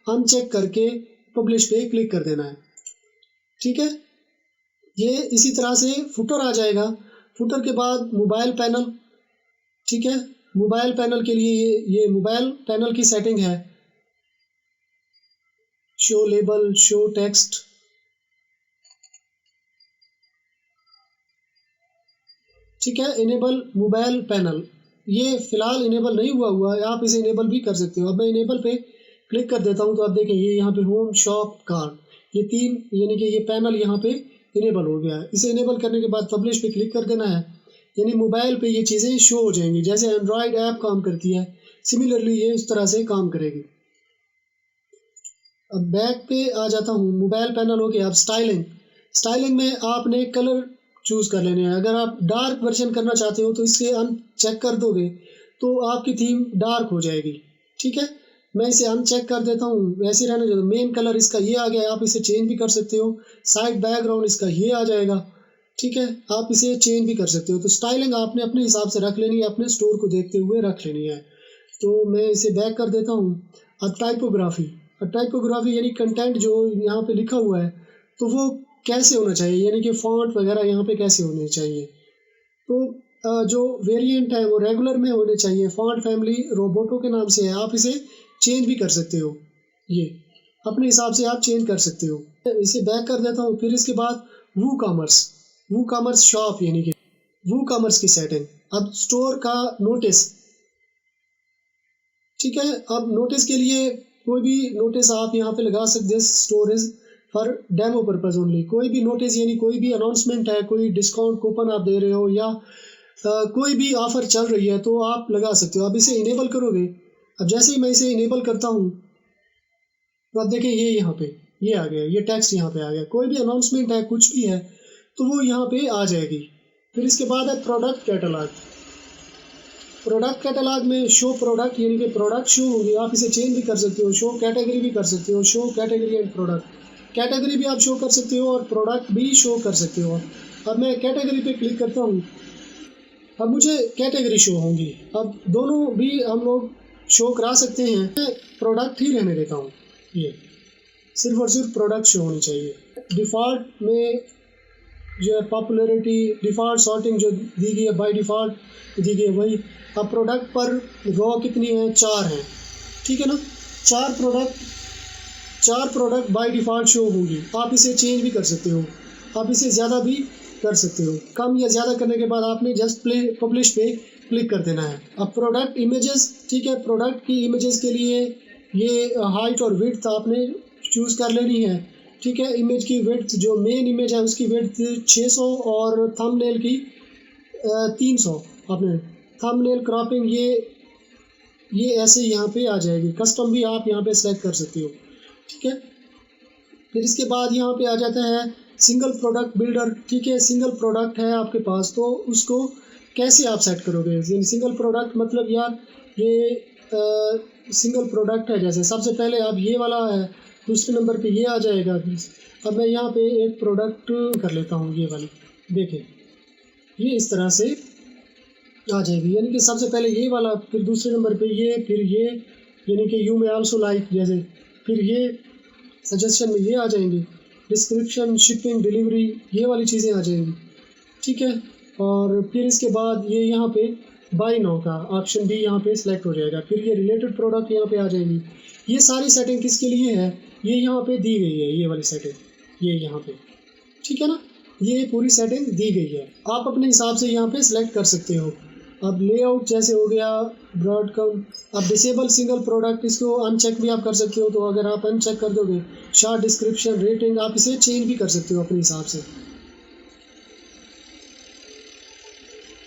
अनचेक करके पब्लिश पे क्लिक कर देना है, ठीक है। ये इसी तरह से फुटर आ जाएगा। फुटर के बाद मोबाइल पैनल, ठीक है। मोबाइल पैनल के लिए ये मोबाइल पैनल की सेटिंग है, शो लेबल, शो टेक्स्ट, ठीक है। इनेबल मोबाइल पैनल, ये फिलहाल इनेबल नहीं हुआ है, आप इसे इनेबल भी कर सकते हो। अब मैं इनेबल पे क्लिक कर देता हूँ तो आप देखें ये यहाँ पे होम, शॉप, कार्ड, ये तीन यानी कि ये पैनल यहाँ पे इनेबल हो गया है। इसे इनेबल करने के बाद पब्लिश पे क्लिक कर देना है, यानी मोबाइल पे ये चीज़ें शो हो जाएंगी। जैसे एंड्रॉयड ऐप काम करती है, सिमिलरली ये उस तरह से काम करेगी। अब बैक पे आ जाता हूँ, मोबाइल पैनल हो गया। अब स्टाइलिंग, स्टाइलिंग में आपने कलर चूज़ कर लेने हैं। अगर आप डार्क वर्जन करना चाहते हो तो इसे अनचेक कर दोगे तो आपकी थीम डार्क हो जाएगी, ठीक है। मैं इसे अनचेक कर देता हूँ, वैसे रहने देता हूँ। मेन कलर इसका ये आ गया है, आप इसे चेंज भी कर सकते हो। साइड बैकग्राउंड इसका ये आ जाएगा, ठीक है। आप इसे चेंज भी कर सकते हो। तो स्टाइलिंग आपने अपने हिसाब से रख लेनी है, अपने स्टोर को देखते हुए रख लेनी है। तो मैं इसे बैक कर देता हूँ। अब टाइपोग्राफी, टाइपोग्राफी यानी कंटेंट जो यहाँ पे लिखा हुआ है तो वो कैसे होना चाहिए, यानी कि फ़ॉन्ट वगैरह यहाँ पे कैसे होने चाहिए। तो जो वेरिएंट है वो रेगुलर में होने चाहिए। फ़ॉन्ट फैमिली रोबोटो के नाम से है, आप इसे चेंज भी कर सकते हो, ये अपने हिसाब से आप चेंज कर सकते हो। इसे बैक कर देता हूँ। फिर इसके बाद वू कॉमर्स, वू कॉमर्स शॉप यानी कि वू कॉमर्स की सेटिंग। अब स्टोर का नोटिस, ठीक है। अब नोटिस के लिए कोई भी नोटिस आप यहाँ पे लगा सकते हैं, storage for demo purpose only. कोई भी नोटिस यानी कोई भी अनाउंसमेंट है, कोई डिस्काउंट कूपन आप दे रहे हो या कोई भी ऑफर चल रही है तो आप लगा सकते हो। अब इसे इनेबल करोगे, अब जैसे ही मैं इसे इनेबल करता हूँ तो आप देखें ये यहाँ पे ये आ गया, ये टेक्स्ट यहाँ पे आ गया। कोई भी अनाउंसमेंट है, कुछ भी है तो वो यहाँ पे आ जाएगी। फिर इसके बाद है प्रोडक्ट कैटलॉग। प्रोडक्ट कैटलॉग में शो प्रोडक्ट यानी कि प्रोडक्ट शो होगी, आप इसे चेंज भी कर सकते हो। शो कैटेगरी भी कर सकते हो, show category and product, category भी आप शो कर सकते हो और प्रोडक्ट भी शो कर सकते हो। अब मैं कैटेगरी पे क्लिक करता हूँ, अब मुझे कैटेगरी शो होंगी। अब दोनों भी हम लोग शो करा सकते हैं, मैं प्रोडक्ट ही रहने देता हूँ, ये सिर्फ और सिर्फ प्रोडक्ट शो होनी चाहिए। डिफ़ॉल्ट में जो है पॉपुलैरिटी, डिफ़ॉल्ट सॉर्टिंग जो दी गई है बाय डिफ़ॉल्ट दी गई है वही। अब प्रोडक्ट पर रो कितनी है, 4 हैं, ठीक है ना। चार प्रोडक्ट बाय डिफ़ॉल्ट शो होंगी। आप इसे चेंज भी कर सकते हो, आप इसे ज़्यादा भी कर सकते हो। कम या ज़्यादा करने के बाद आपने जस्ट पब्लिश पे क्लिक कर देना है। अब प्रोडक्ट इमेजेस, ठीक है। प्रोडक्ट की इमेजेस के लिए ये हाइट और विड्थ आपने चूज़ कर लेनी है, ठीक है। इमेज की विड्थ, जो मेन इमेज है उसकी विड्थ 600 और थंबनेल की 300। आपने थंबनेल क्रॉपिंग ये ऐसे यहाँ पे आ जाएगी। कस्टम भी आप यहाँ पे सेलेक्ट कर सकते हो, ठीक है। फिर इसके बाद यहाँ पे आ जाता है सिंगल प्रोडक्ट बिल्डर, ठीक है। सिंगल प्रोडक्ट है आपके पास तो उसको कैसे आप सेट करोगे। सिंगल प्रोडक्ट मतलब यार ये सिंगल प्रोडक्ट है, जैसे सबसे पहले अब ये वाला है, दूसरे नंबर पे ये आ जाएगा। अब मैं यहाँ पे एक प्रोडक्ट कर लेता हूँ, ये वाली देखें, ये इस तरह से आ जाएगी। यानी कि सबसे पहले ये वाला, फिर दूसरे नंबर पे ये, फिर ये, यानी कि यू में आल्सो लाइक जैसे, फिर ये सजेशन में ये आ जाएंगी, डिस्क्रिप्शन, शिपिंग, डिलीवरी, ये वाली चीज़ें आ जाएंगी, ठीक है। और फिर इसके बाद ये यहाँ पे बाय नाउ का ऑप्शन भी यहाँ पे सिलेक्ट हो जाएगा। फिर ये रिलेटेड प्रोडक्ट यहाँ पे आ जाएंगी। ये सारी सेटिंग किसके लिए है, ये यहाँ पे दी गई है, ये वाली सेटिंग, ये यहाँ पे, ठीक है ना। ये पूरी सेटिंग दी गई है, आप अपने हिसाब से यहाँ पे सिलेक्ट कर सकते हो। अब लेआउट जैसे हो गया, ब्रॉड काउंट, अब डिसेबल सिंगल प्रोडक्ट, इसको अनचेक भी आप कर सकते हो। तो अगर आप अनचेक कर दोगे, शॉर्ट डिस्क्रिप्शन, रेटिंग, आप इसे चेंज भी कर सकते हो अपने हिसाब से।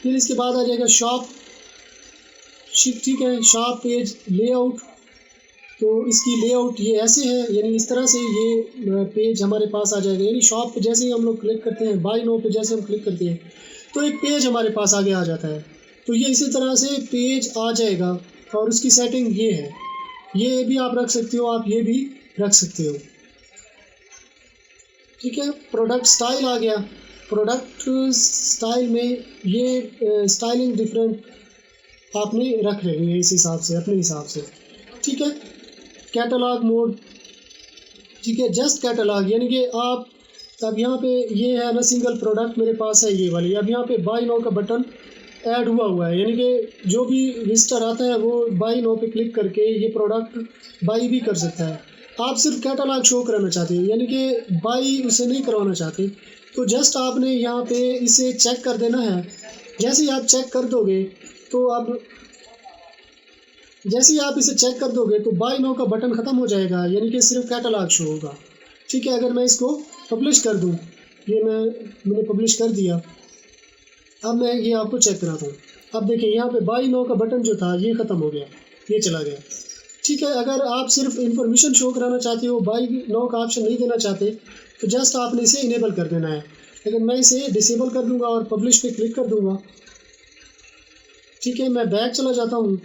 फिर इसके बाद आ जाएगा शॉप, ठीक है। शॉप पेज लेआउट, तो इसकी लेआउट ये ऐसे है, यानी इस तरह से ये पेज हमारे पास आ जाएगा। यानी शॉप पे जैसे ही हम लोग क्लिक करते हैं, बाय नाउ पे जैसे हम क्लिक करते हैं तो एक पेज हमारे पास आगे आ जाता है। तो ये इसी तरह से पेज आ जाएगा। और उसकी सेटिंग ये है, ये भी आप रख सकते हो, आप ये भी रख सकते हो। ठीक है, प्रोडक्ट स्टाइल आ गया। प्रोडक्ट स्टाइल में ये स्टाइलिंग डिफरेंट आपने रख लेनी है इस हिसाब से, अपने हिसाब से। ठीक है, कैटलॉग मोड, ठीक है, जस्ट कैटलॉग, यानी कि आप अब यहाँ पे ये है ना, सिंगल प्रोडक्ट मेरे पास है ये वाली, अब यहाँ पे बाय नाउ का बटन ऐड हुआ है, यानी कि जो भी विजिटर आता है वो बाय नाउ पे क्लिक करके ये प्रोडक्ट बाई भी कर सकता है। आप सिर्फ कैटलॉग शो कराना चाहते हो, यानी कि बाई उसे नहीं करवाना चाहते, तो जस्ट आपने यहाँ पे इसे चेक कर देना है। जैसे ही आप चेक कर दोगे तो अब जैसे ही आप इसे चेक कर दोगे तो बाय नाउ का बटन ख़त्म हो जाएगा, यानी कि सिर्फ कैटलॉग शो होगा। ठीक है, अगर मैं इसको पब्लिश कर दूँ, ये मैंने पब्लिश कर दिया। अब मैं ये आपको चेक कराता हूँ। अब देखिए यहाँ पे बाय नाउ का बटन जो था ये ख़त्म हो गया, ये चला गया। ठीक है, अगर आप सिर्फ इन्फॉर्मेशन शो कराना चाहते हो, बाय नाउ का ऑप्शन नहीं देना चाहते, तो जस्ट आपने इसे इनेबल कर देना है। लेकिन मैं इसे डिसेबल कर दूंगा और पब्लिश पे क्लिक कर दूंगा। ठीक है, मैं बैक चला जाता हूँ।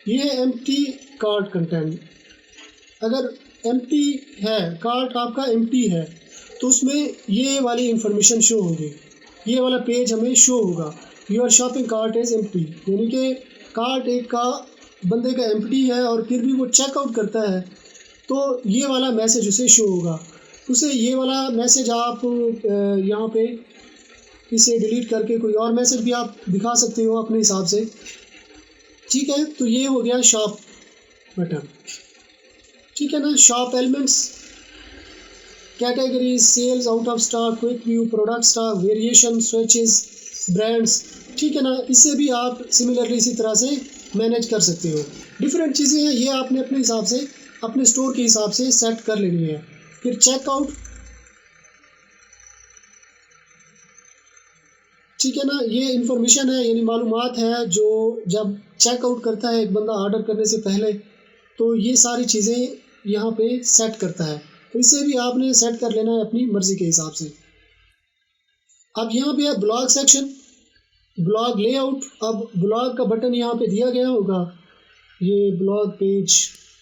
ये है एम्प्टी कार्ट कंटेंट। अगर एम्प्टी है, कार्ट आपका एम्प्टी है, तो उसमें ये वाली इंफॉर्मेशन शो होगी, ये वाला पेज हमें शो होगा, your shopping cart is empty, यानी कि कार्ट एक का बंदे का एम्प्टी है और फिर भी वो चेकआउट करता है, तो ये वाला मैसेज उसे शो होगा। उसे ये वाला मैसेज आप यहाँ पे इसे डिलीट करके कोई और मैसेज भी आप दिखा सकते हो अपने हिसाब से। ठीक है, तो ये हो गया शॉप बटन। ठीक है ना, shop elements, categories, sales, out of stock, quick view, product stock, variation, switches, brands. ठीक है ना, इससे भी आप सिमिलरली इसी तरह से मैनेज कर सकते हो। डिफरेंट चीज़ें हैं, ये आपने अपने हिसाब से, अपने स्टोर के हिसाब से सेट कर लेनी है। फिर चेकआउट, ठीक है ना, ये इन्फॉर्मेशन है, यानी मालूमात है जो जब चेकआउट करता है एक बंदा ऑर्डर करने से पहले, तो ये सारी चीज़ें यहाँ पे सेट करता है, तो इसे भी आपने सेट कर लेना है अपनी मर्ज़ी के हिसाब से। अब यहाँ पे है ब्लॉग सेक्शन, ब्लॉग लेआउट। अब ब्लॉग का बटन यहाँ पे दिया गया होगा, ये ब्लॉग पेज,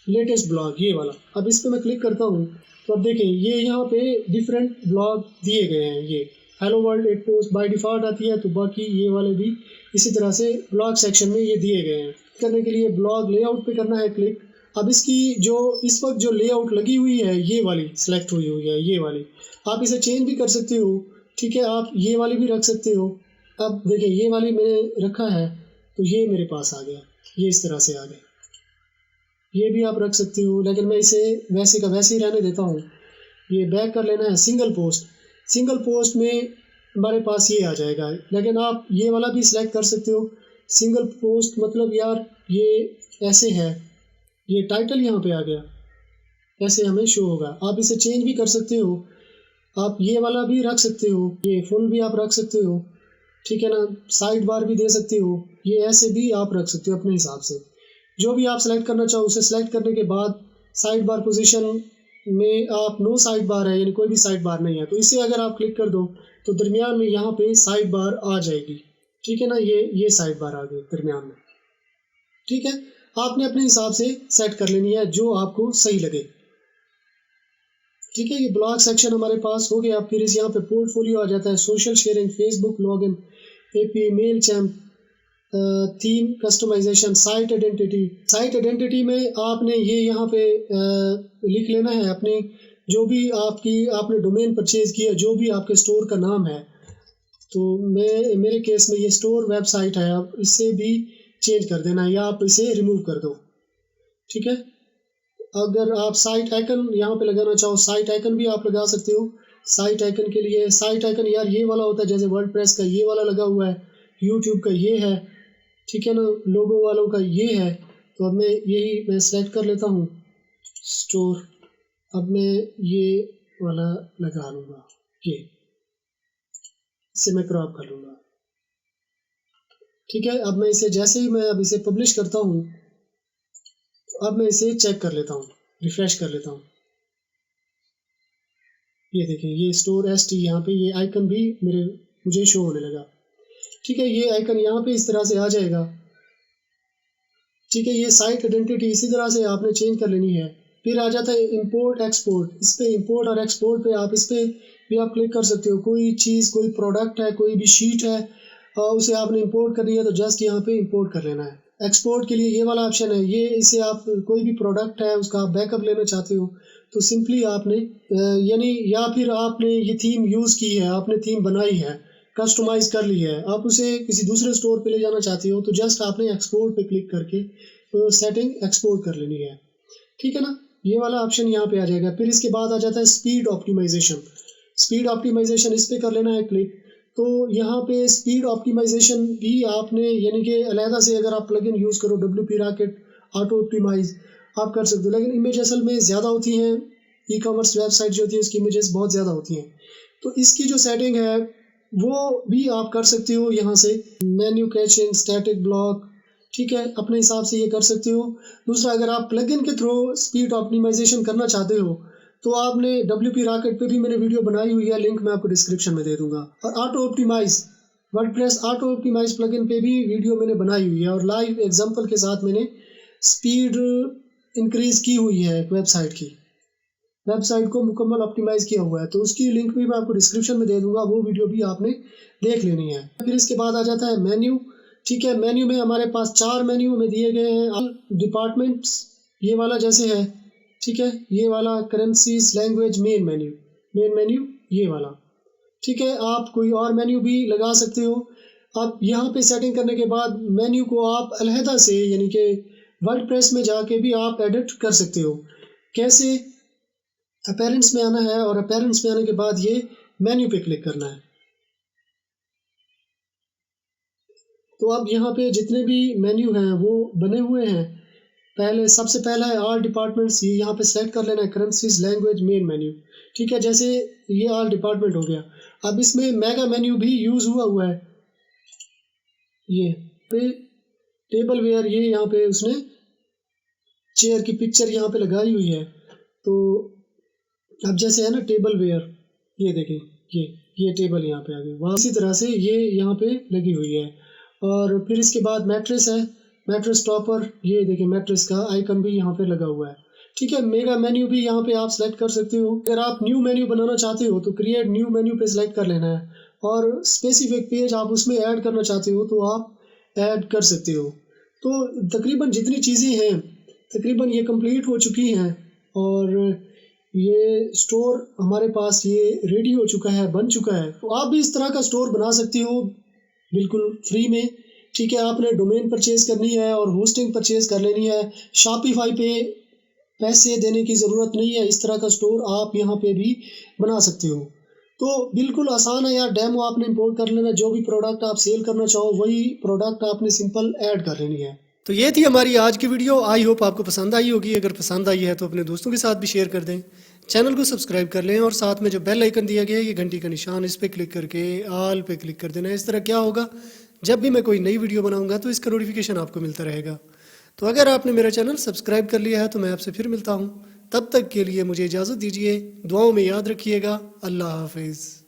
लेटेस्ट ब्लॉग, ये वाला। अब इस पर मैं क्लिक करता हूँ तो अब देखें ये यहाँ पे डिफरेंट ब्लॉग दिए गए हैं। ये हेलो वर्ल्ड एक पोस्ट बाय डिफ़ॉल्ट आती है, तो बाकी ये वाले भी इसी तरह से ब्लॉग सेक्शन में ये दिए गए हैं। करने के लिए ब्लॉग लेआउट पे करना है क्लिक। अब इसकी जो इस वक्त जो लेआउट लगी हुई है ये वाली सिलेक्ट हुई है, ये वाली। आप इसे चेंज भी कर सकते हो, ठीक है, आप ये वाली भी रख सकते हो। अब देखिए ये वाली मैंने रखा है तो ये मेरे पास आ गया, ये इस तरह से आ गया। ये भी आप रख सकते हो, लेकिन मैं इसे वैसे का वैसे ही रहने देता हूँ। ये बैक कर लेना है सिंगल पोस्ट। सिंगल पोस्ट में हमारे पास ये आ जाएगा, लेकिन आप ये वाला भी सिलेक्ट कर सकते हो। सिंगल पोस्ट मतलब यार ये ऐसे है, ये टाइटल यहाँ पे आ गया, ऐसे हमें शो होगा। आप इसे चेंज भी कर सकते हो, आप ये वाला भी रख सकते हो, ये फुल भी आप रख सकते हो, ठीक है ना, साइड बार भी दे सकते हो, ये ऐसे भी आप रख सकते हो अपने हिसाब से। जो भी आप सेलेक्ट करना चाहो उसे सेलेक्ट करने के बाद साइड बार पोजीशन में आप नो साइड बार है, यानी कोई भी साइड बार नहीं है, तो इसे अगर आप क्लिक कर दो तो दरमियान में यहाँ पे साइड बार आ जाएगी। ठीक है ना, ये साइड बार आ गई दरमियान में। ठीक है, आपने अपने हिसाब से सेट कर लेनी है जो आपको सही लगे। ठीक है, ये ब्लॉग सेक्शन हमारे पास हो गया। फिर इस यहाँ पे पोर्टफोलियो आ जाता है, social sharing, Facebook login, AP, MailChimp, theme customization, site identity. Site identity में आपने ये यहाँ पे लिख लेना है अपनी जो भी आपने डोमेन परचेज किया, जो भी आपके स्टोर का नाम है। तो मेरे केस में ये स्टोर वेबसाइट है, आप इससे भी चेंज कर देना है या आप इसे रिमूव कर दो। ठीक है, अगर आप साइट आइकन यहाँ पे लगाना चाहो, साइट आइकन भी आप लगा सकते हो। साइट आइकन के लिए साइट आइकन यार ये वाला होता है, जैसे वर्डप्रेस का ये वाला लगा हुआ है, यूट्यूब का ये है, ठीक है ना, लोगो वालों का ये है। तो अब मैं सेलेक्ट कर लेता हूँ स्टोर। अब मैं ये वाला लगा लूँगा, ये इससे मैं क्रॉप कर लूँगा। ठीक है, अब मैं इसे जैसे ही मैं अब इसे पब्लिश करता हूँ, अब मैं इसे चेक कर लेता हूँ, रिफ्रेश कर लेता हूँ। ये देखिए ये स्टोर ST यहाँ पे ये आइकन भी मुझे शो होने लगा। ठीक है, ये आइकन यहाँ पे इस तरह से आ जाएगा। ठीक है, ये साइट आइडेंटिटी इसी तरह से आपने चेंज कर लेनी है। फिर आ जाता है इंपोर्ट एक्सपोर्ट। इस पे इंपोर्ट और एक्सपोर्ट पे आप इस पे भी आप क्लिक कर सकते हो। कोई चीज़, कोई प्रोडक्ट है, कोई भी शीट है, उसे आपने इंपोर्ट करनी है तो जस्ट यहाँ पे इंपोर्ट कर लेना है। एक्सपोर्ट के लिए ये वाला ऑप्शन है, ये इसे आप कोई भी प्रोडक्ट है उसका आप बैकअप लेना चाहते हो तो सिंपली आपने यानी या फिर आपने ये थीम यूज़ की है, आपने थीम बनाई है, कस्टमाइज़ कर ली है, आप उसे किसी दूसरे स्टोर पे ले जाना चाहते हो तो जस्ट आपने एक्सपोर्ट पे क्लिक करके तो सेटिंग एक्सपोर्ट कर लेनी है। ठीक है ना, ये वाला ऑप्शन यहाँ पे आ जाएगा। फिर इसके बाद आ जाता है स्पीड ऑप्टिमाइजेशन। स्पीड ऑप्टिमाइजेशन इस पे कर लेना है क्लिक। तो यहाँ पे स्पीड ऑप्टिमाइजेशन भी आपने यानी कि अलहदा से अगर आप प्लगइन यूज़ करो WP रॉकेट ऑटो ऑप्टिमाइज आप कर सकते हो, लेकिन इमेज असल में ज़्यादा होती हैं। ई कॉमर्स वेबसाइट जो होती है उसकी इमेजेस बहुत ज़्यादा होती हैं, तो इसकी जो सेटिंग है वो भी आप कर सकते हो यहाँ से। मेन्यू कैचिंग, स्टैटिक ब्लॉक, ठीक है, अपने हिसाब से ये कर सकते हो। दूसरा, अगर आप प्लगइन के थ्रू स्पीड ऑप्टिमाइजेशन करना चाहते हो तो आपने WP रॉकेट पे भी मैंने वीडियो बनाई हुई है, लिंक मैं आपको डिस्क्रिप्शन में दे दूंगा। और auto optimize, WordPress auto optimize plugin पे भी वीडियो मैंने बनाई हुई है और लाइव एग्जांपल के साथ मैंने स्पीड इंक्रीज की हुई है वेबसाइट की, वेबसाइट को मुकम्मल ऑप्टिमाइज किया हुआ है, तो उसकी लिंक भी मैं आपको डिस्क्रिप्शन में दे दूंगा, वो वीडियो भी आपने देख लेनी है। फिर इसके बाद आ जाता है मेन्यू। ठीक है, मेन्यू में हमारे पास 4 मेन्यू में दिए गए हैं। ऑल डिपार्टमेंट्स ये वाला जैसे है, ठीक है, ये वाला करेंसीज, लैंग्वेज, मेन मेन्यू ये वाला। ठीक है, आप कोई और मेन्यू भी लगा सकते हो। अब यहाँ पे सेटिंग करने के बाद मेन्यू को आप अलहदा से यानी कि वर्डप्रेस में जाके भी आप एडिट कर सकते हो। कैसे? अपीयरेंस में आना है और अपीयरेंस में आने के बाद ये मेन्यू पे क्लिक करना है। तो अब यहाँ पे जितने भी मेन्यू हैं वो बने हुए हैं। पहले सबसे पहला है ऑल डिपार्टमेंट्स, ये यहाँ पे सेलेक्ट कर लेना है, करेंसीज, लैंग्वेज, मेन मेन्यू। ठीक है, जैसे ये ऑल डिपार्टमेंट हो गया। अब इसमें मेगा मेन्यू भी यूज़ हुआ है, ये पे टेबल वेयर, ये यहाँ पे उसने चेयर की पिक्चर यहाँ पे लगाई हुई है। तो अब जैसे है ना टेबल वेयर, ये देखें, ये टेबल यहाँ पे आ गई, वहाँ इसी तरह से ये यहाँ पे लगी हुई है। और फिर इसके बाद मैट्रेस है, मैट्रेस टॉपर, ये देखिए मैट्रेस का आइकन भी यहाँ पे लगा हुआ है। ठीक है, मेगा मेन्यू भी यहाँ पे आप सेलेक्ट कर सकते हो। अगर आप न्यू मेन्यू बनाना चाहते हो तो क्रिएट न्यू मेन्यू पे सिलेक्ट कर लेना है, और स्पेसिफिक पेज आप उसमें ऐड करना चाहते हो तो आप ऐड कर सकते हो। तो तकरीबन जितनी चीज़ें हैं तकरीबन ये कंप्लीट हो चुकी हैं और ये स्टोर हमारे पास ये रेडी हो चुका है, बन चुका है। तो आप भी इस तरह का स्टोर बना सकते हो बिल्कुल फ्री में। ठीक है, आपने डोमेन परचेज़ करनी है और होस्टिंग परचेज़ कर लेनी है। शॉपिफाई पे पैसे देने की ज़रूरत नहीं है, इस तरह का स्टोर आप यहाँ पे भी बना सकते हो। तो बिल्कुल आसान है यार, डेमो आपने इंपोर्ट कर लेना, जो भी प्रोडक्ट आप सेल करना चाहो वही प्रोडक्ट आपने सिंपल ऐड कर लेनी है। तो ये थी हमारी आज की वीडियो, आई होप आपको पसंद आई होगी। अगर पसंद आई है तो अपने दोस्तों के साथ भी शेयर कर दें, चैनल को सब्सक्राइब कर लें और साथ में जो बेल आइकन दिया गया है ये घंटी का निशान, इस पर क्लिक करके ऑल पे क्लिक कर देना। इस तरह क्या होगा, जब भी मैं कोई नई वीडियो बनाऊंगा तो इसका नोटिफिकेशन आपको मिलता रहेगा। तो अगर आपने मेरा चैनल सब्सक्राइब कर लिया है तो मैं आपसे फिर मिलता हूँ, तब तक के लिए मुझे इजाज़त दीजिए, दुआओं में याद रखिएगा। अल्लाह हाफिज़।